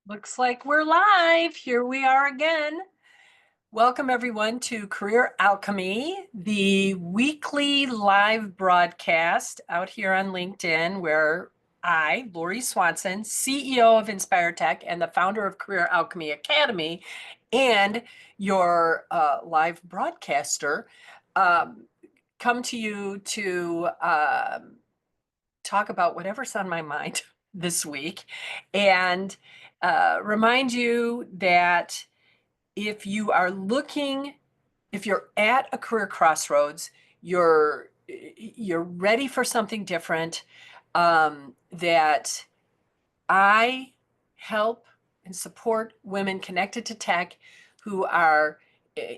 Looks like we're live. Here we are again. Welcome, everyone, to Career Alchemy, the weekly live broadcast out here on LinkedIn, where I, Lori Swanson, CEO of Inspire Tech and the founder of Career Alchemy Academy, and your live broadcaster, um, come to you to talk about whatever's on my mind this week and remind you that if you're at a career crossroads, you're ready for something different, that I help and support women connected to tech who are eh,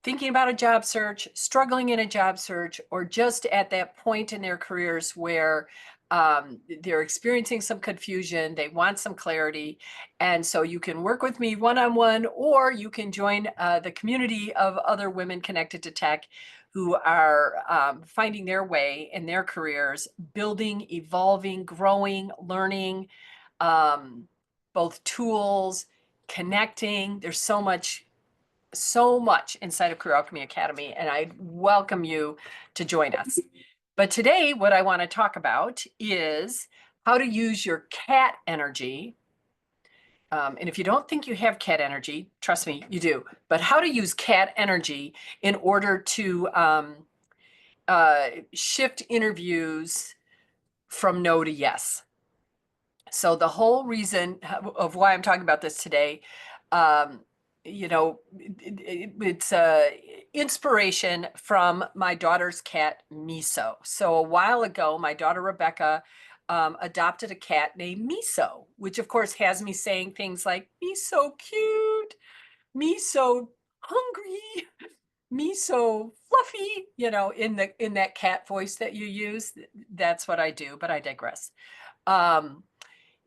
thinking about a job search, struggling in a job search, or just at that point in their careers where they're experiencing some confusion, they want some clarity. And so you can work with me one-on-one, or you can join the community of other women connected to tech who are finding their way in their careers, building, evolving, growing, learning, um, both tools, connecting. There's so much inside of Career Alchemy Academy, and I welcome you to join us. But today, what I want to talk about is how to use your cat energy. And if you don't think you have cat energy, trust me, you do. But how to use cat energy in order to shift interviews from no to yes. So the whole reason of why I'm talking about this today, um, it's inspiration from my daughter's cat, Miso. So a while ago, my daughter, Rebecca, adopted a cat named Miso, which of course has me saying things like, Miso cute, Miso hungry, Miso fluffy, in that cat voice that you use. That's what I do, but I digress. Um,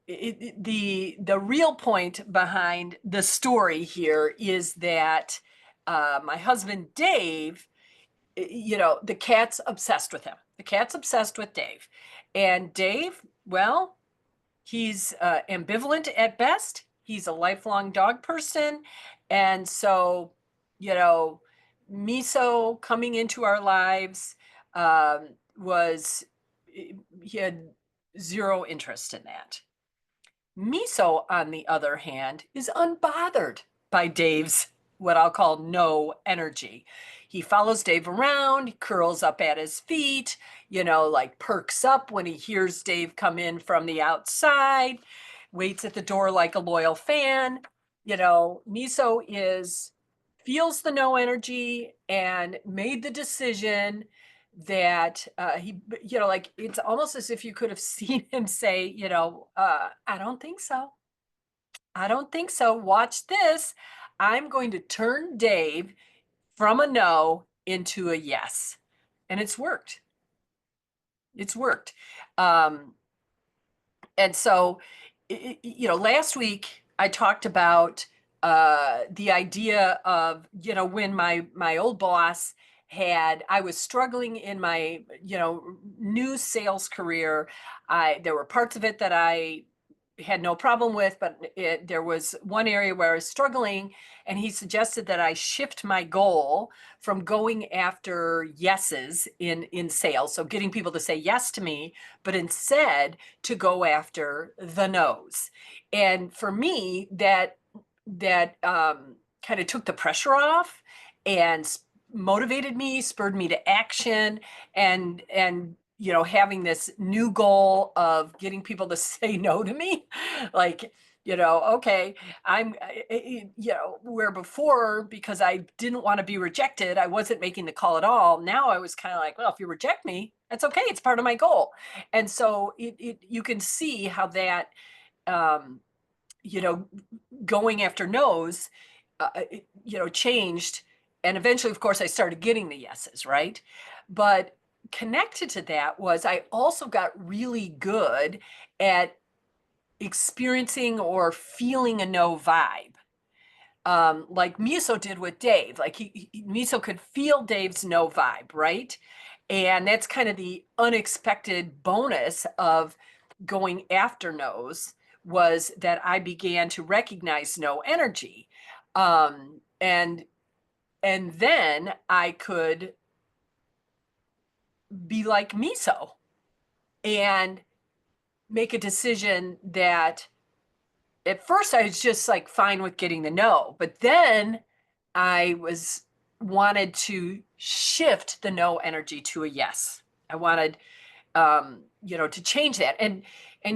the real point behind the story here is that my husband Dave, the cat's obsessed with him. The cat's obsessed with Dave, and Dave, well, he's ambivalent at best. He's a lifelong dog person, and so you know, Miso coming into our lives was he had zero interest in that. Miso, on the other hand, is unbothered by Dave's what I'll call no energy. He follows Dave around, he curls up at his feet, like perks up when he hears Dave come in from the outside, waits at the door like a loyal fan. Miso feels the no energy and made the decision that like it's almost as if you could have seen him say, I don't think so. I don't think so. Watch this. I'm going to turn Dave from a no into a yes. And it's worked. It's worked. Um, and so, last week I talked about the idea of, when my old boss I was struggling in my, new sales career. There were parts of it that I had no problem with, but there was one area where I was struggling, and he suggested that I shift my goal from going after yeses in sales, so getting people to say yes to me, but instead to go after the no's. And for me, that kind of took the pressure off and motivated me, spurred me to action, and having this new goal of getting people to say no to me, like, okay, where before, because I didn't want to be rejected, I wasn't making the call at all. Now I was kind of like, well, if you reject me, that's okay. It's part of my goal. And so you can see how that, um, you know, going after no's, changed. And eventually, of course, I started getting the yeses, right? But connected to that was I also got really good at experiencing or feeling a no vibe. Like Miso did with Dave. Like Miso could feel Dave's no vibe, right? And that's kind of the unexpected bonus of going after no's, was that I began to recognize no energy. And then I could be like Miso and make a decision that at first I was just like fine with getting the no, but then I was wanted to shift the no energy to a yes. I wanted to change that. And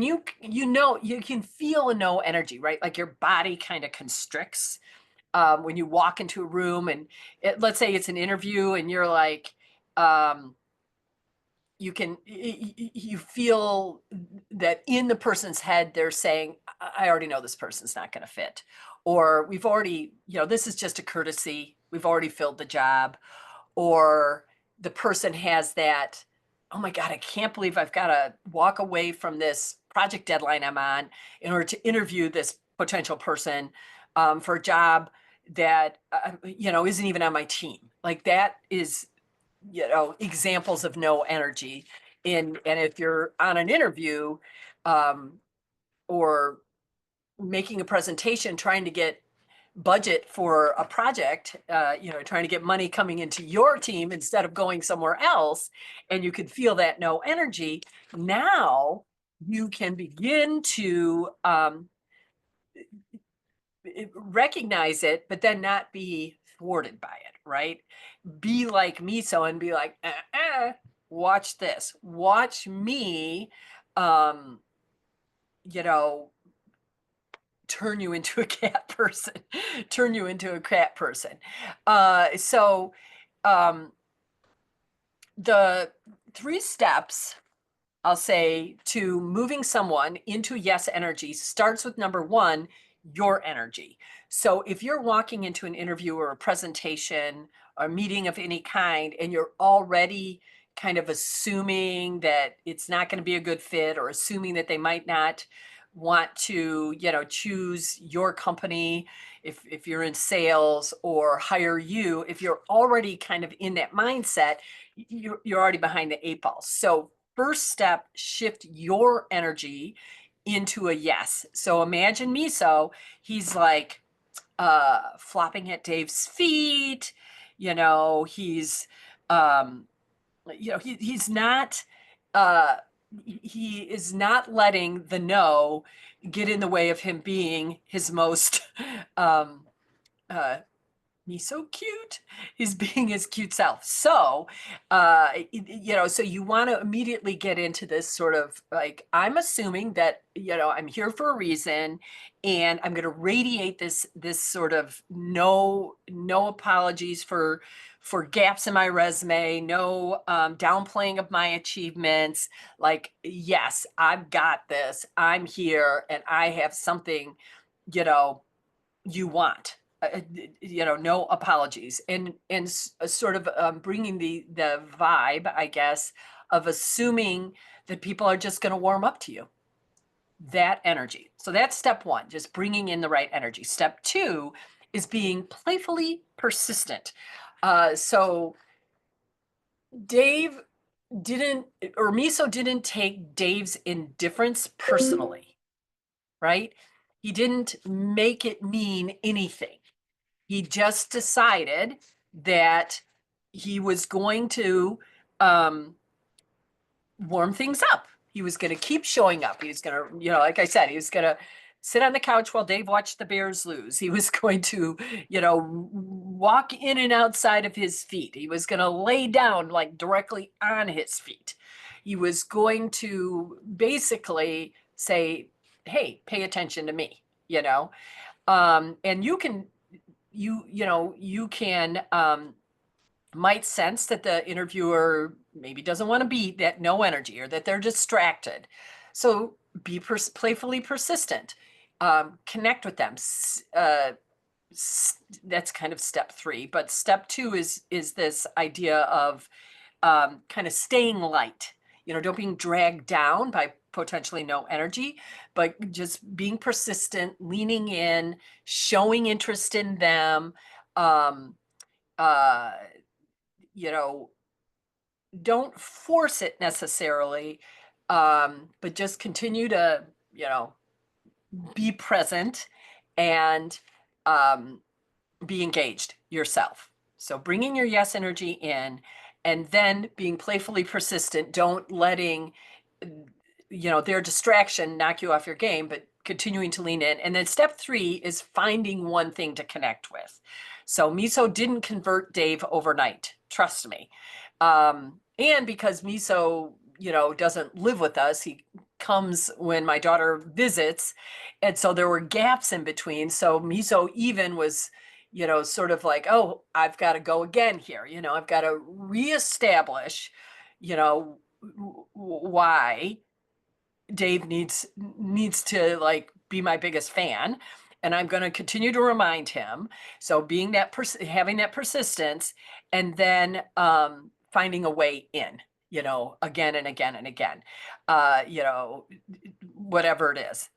you can feel a no energy, right? Like your body kind of constricts when you walk into a room and let's say it's an interview and you're like um you feel that in the person's head they're saying, I already know this person's not going to fit, or we've already, this is just a courtesy, we've already filled the job, or the person has that, oh my god, I can't believe I've got to walk away from this project deadline I'm on in order to interview this potential person for a job that isn't even on my team. Like that is examples of no energy in. And if you're on an interview um, or making a presentation trying to get budget for a project, trying to get money coming into your team instead of going somewhere else, and you could feel that no energy, now you can begin to recognize it, but then not be thwarted by it, right? Be like Miso and be like, watch this. Watch me, um, you know, turn you into a cat person, turn you into a cat person. So um, the 3 steps, I'll say, to moving someone into yes energy starts with number 1, your energy. So if you're walking into an interview or a presentation or meeting of any kind, and you're already kind of assuming that it's not going to be a good fit, or assuming that they might not want to, choose your company if you're in sales, or hire you, if you're already kind of in that mindset, you're already behind the 8 ball. So first step, shift your energy into a yes. So imagine Miso, he's like flopping at Dave's feet, he's he's not uh he is not letting the no get in the way of him being his most um uh he's so cute. He's being his cute self. So, so you want to immediately get into this sort of like, I'm assuming that, I'm here for a reason, and I'm going to radiate this sort of no apologies for gaps in my resume, no downplaying of my achievements. Like, yes, I've got this. I'm here, and I have something, you know, you want. No apologies, and sort of bringing the vibe, I guess, of assuming that people are just going to warm up to you. That energy. So that's step 1, just bringing in the right energy. Step 2 is being playfully persistent. So Dave didn't, or Miso didn't take Dave's indifference personally, right? He didn't make it mean anything. He just decided that he was going to warm things up. He was going to keep showing up. He was going to, like I said, he was going to sit on the couch while Dave watched the Bears lose. He was going to, walk in and outside of his feet. He was going to lay down like directly on his feet. He was going to basically say, hey, pay attention to me, and you can might sense that the interviewer maybe doesn't want to be that no energy, or that they're distracted. So be playfully persistent. Connect with them. That's kind of step 3. But step 2 is this idea of kind of staying light. Don't being dragged down by potentially no energy, but just being persistent, leaning in, showing interest in them. Um, uh, don't force it necessarily, but just continue to, be present and um, be engaged yourself. So bringing your yes energy in and then being playfully persistent, don't letting their distraction knock you off your game, but continuing to lean in. And then step 3 is finding one thing to connect with. So Miso didn't convert Dave overnight, trust me. And because Miso, doesn't live with us, he comes when my daughter visits. And so there were gaps in between. So Miso even was, sort of like, oh, I've got to go again here. I've got to reestablish, why Dave needs to like be my biggest fan, and I'm going to continue to remind him. So being that having that persistence, and then finding a way in, again and again and again. Whatever it is,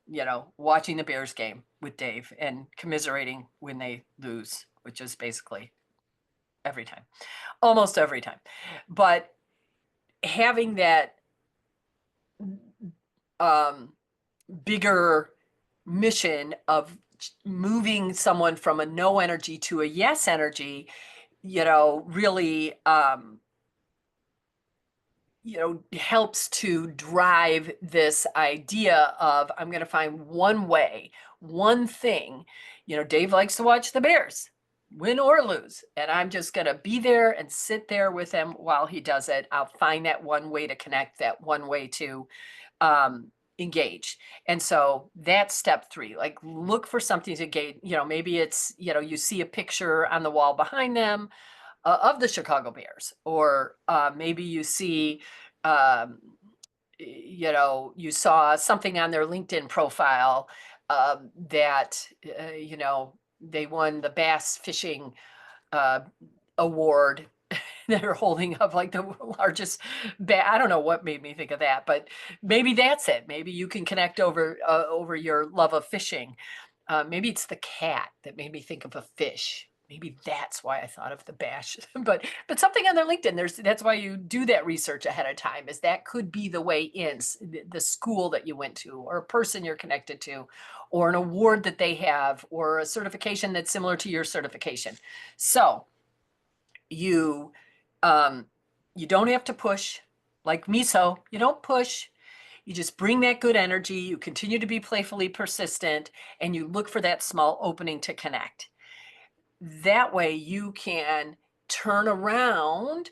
watching the Bears game with Dave and commiserating when they lose, which is basically every time, almost every time. But having that bigger mission of moving someone from a no energy to a yes energy, really, helps to drive this idea of I'm going to find one way, one thing. Dave likes to watch the Bears win or lose, and I'm just going to be there and sit there with him while he does it. I'll find that one way to connect, that one way to engage. And so that's step 3, like look for something to engage. Maybe it's, you see a picture on the wall behind them of the Chicago Bears, or maybe you see, you saw something on their LinkedIn profile that, they won the bass fishing award that are holding up like the largest I don't know what made me think of that, but maybe that's it. Maybe you can connect over your love of fishing. Maybe it's the cat that made me think of a fish. Maybe that's why I thought of the bash. but something on their LinkedIn, that's why you do that research ahead of time, is that could be the way in, the school that you went to, or a person you're connected to, or an award that they have, or a certification that's similar to your certification. So you you don't have to push like Miso. You don't push. You just bring that good energy. You continue to be playfully persistent, and you look for that small opening to connect. That way you can turn around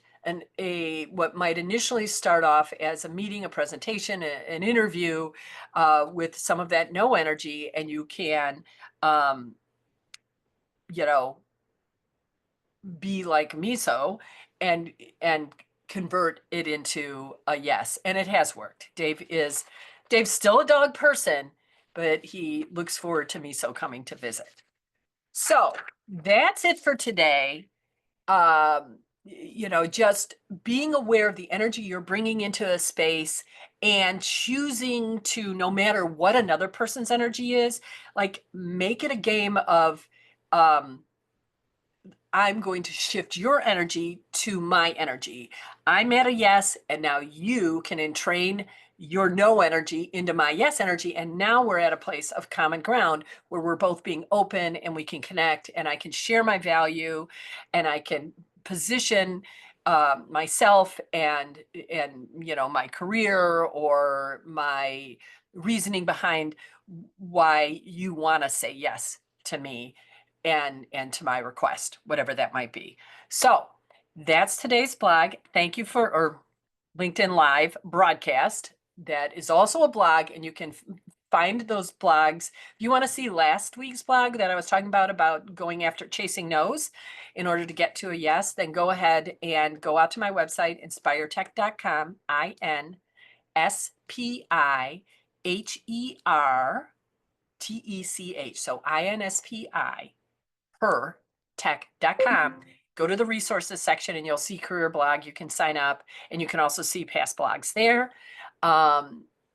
what might initially start off as a meeting, a presentation, an interview with some of that no energy, and you can, be like Miso and convert it into a yes. And it has worked. Dave's still a dog person, but he looks forward to Miso coming to visit. So that's it for today. Just being aware of the energy you're bringing into a space and choosing to, no matter what another person's energy is, like make it a game of, I'm going to shift your energy to my energy. I'm at a yes, and now you can entrain your no energy into my yes energy. And now we're at a place of common ground where we're both being open and we can connect, and I can share my value, and I can position myself and my career or my reasoning behind why you want to say yes to me and to my request, whatever that might be. So that's today's blog. Thank you or LinkedIn Live broadcast. That is also a blog, and you can find those blogs. If you want to see last week's blog that I was talking about going after chasing no's in order to get to a yes, then go ahead and go out to my website, inspiretech.com, INSPIHERTECH. So INSPI tech.com. Go to the resources section and you'll see career blog. You can sign up, and you can also see past blogs there.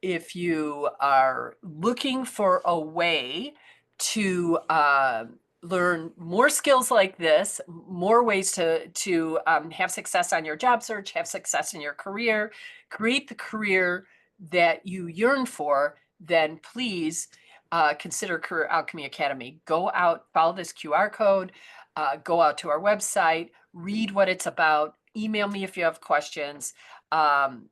If you are looking for a way to learn more skills like this, more ways to have success on your job search, have success in your career, create the career that you yearn for, then please consider Career Alchemy Academy. Go out, follow this QR code, go out to our website, read what it's about, email me if you have questions. And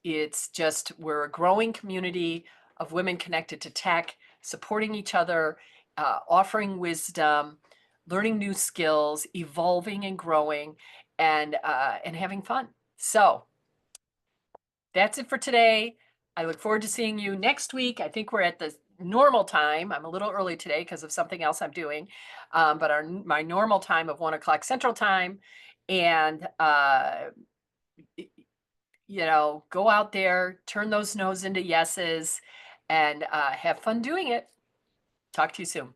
it's just, we're a growing community of women connected to tech, supporting each other, offering wisdom, learning new skills, evolving and growing, and having fun. So that's it for today. I look forward to seeing you next week. I think we're at the normal time. I'm a little early today because of something else I'm doing, but my normal time of 1 o'clock Central Time. And go out there, turn those no's into yeses, and have fun doing it. Talk to you soon.